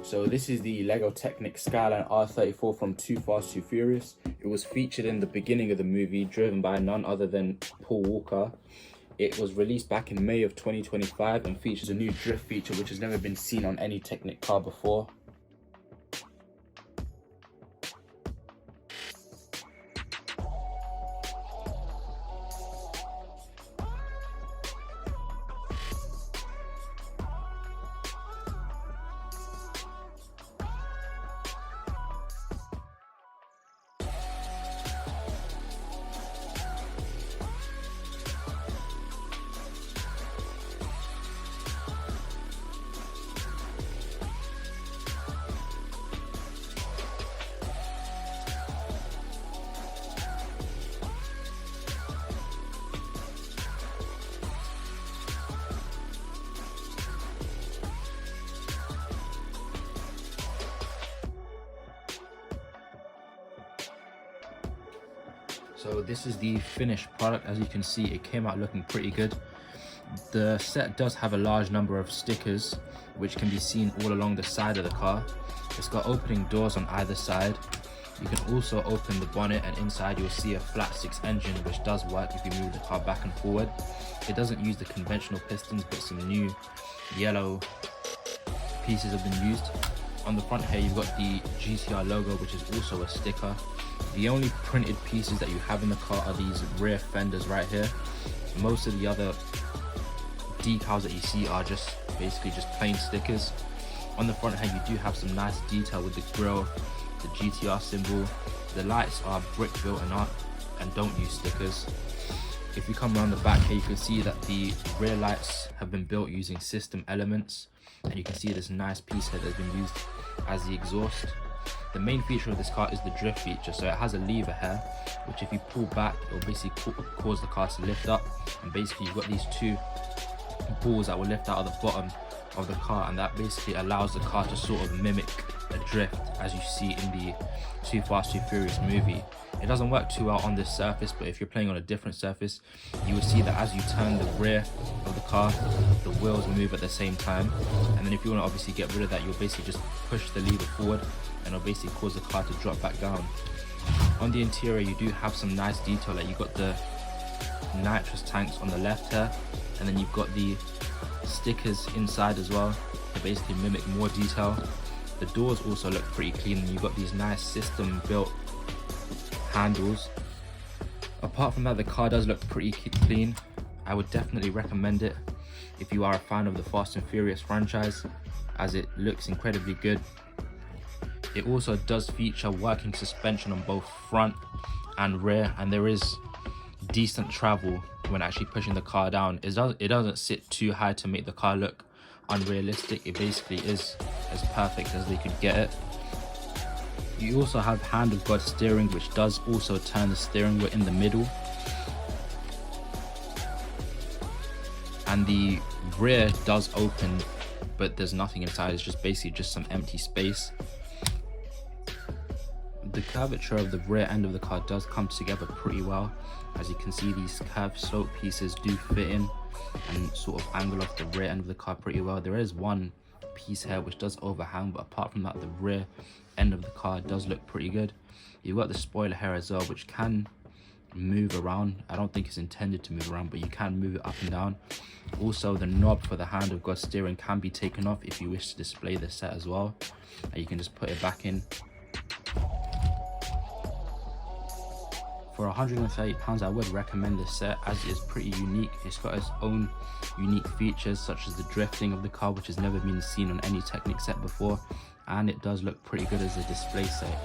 So this is the LEGO Technic Skyline R34 from Too Fast, Too Furious. It was featured in the beginning of the movie, driven by none other than Paul Walker. It was released back in May of 2025 and features a new drift feature which has never been seen on any Technic car before. So this is the finished product. As you can see, it came out looking pretty good. The set does have a large number of stickers which can be seen all along the side of the car. It's got opening doors on either side. You can also open the bonnet, and inside you'll see a flat 6 engine which does work if you move the car back and forward. It doesn't use the conventional pistons, but some new yellow pieces have been used. On the front here you've got the GT-R logo, which is also a sticker. The only printed pieces that you have in the car are these rear fenders right here. Most of the other decals that you see are just basically just plain stickers. On the front here you do have some nice detail with the grille, the GT-R symbol. The lights are brick built and don't use stickers. If you come around the back here, you can see that the rear lights have been built using system elements, and you can see this nice piece here that's been used as the exhaust. The main feature of this car is the drift feature. So it has a lever here, which if you pull back, it will basically cause the car to lift up. And basically you've got these two balls that will lift out of the bottom of the car, and that basically allows the car to sort of mimic a drift, as you see in the Too Fast, Too Furious movie. It doesn't work too well on this surface, but if you're playing on a different surface, you will see that as you turn the rear of the car, the wheels move at the same time. And then if you want to obviously get rid of that, you'll basically just push the lever forward, and it'll basically cause the car to drop back down. On the interior you do have some nice detail, like you've got the nitrous tanks on the left here, and then you've got the stickers inside as well to basically mimic more detail. The doors also look pretty clean, and you've got these nice system built handles. Apart from that, the car does look pretty clean. I would definitely recommend it if you are a fan of the Fast and Furious franchise, as it looks incredibly good. It also does feature working suspension on both front and rear, and there is decent travel when actually pushing the car down. It doesn't sit too high to make the car look unrealistic. It basically is as perfect as they could get it. You also have hand of God steering, which does also turn the steering wheel in the middle. And the rear does open, but there's nothing inside. It's just basically just some empty space. The curvature of the rear end of the car does come together pretty well. As you can see, these curved slope pieces do fit in and sort of angle off the rear end of the car pretty well. There is one piece here which does overhang, but apart from that, the rear end of the car does look pretty good. You've got the spoiler here as well, which can move around. I don't think it's intended to move around, but you can move it up and down. Also, the knob for the hand of God steering can be taken off if you wish to display the set as well, and you can just put it back in. For £130, I would recommend this set, as it is pretty unique. It's got its own unique features, such as the drifting of the car, which has never been seen on any Technic set before, and it does look pretty good as a display set.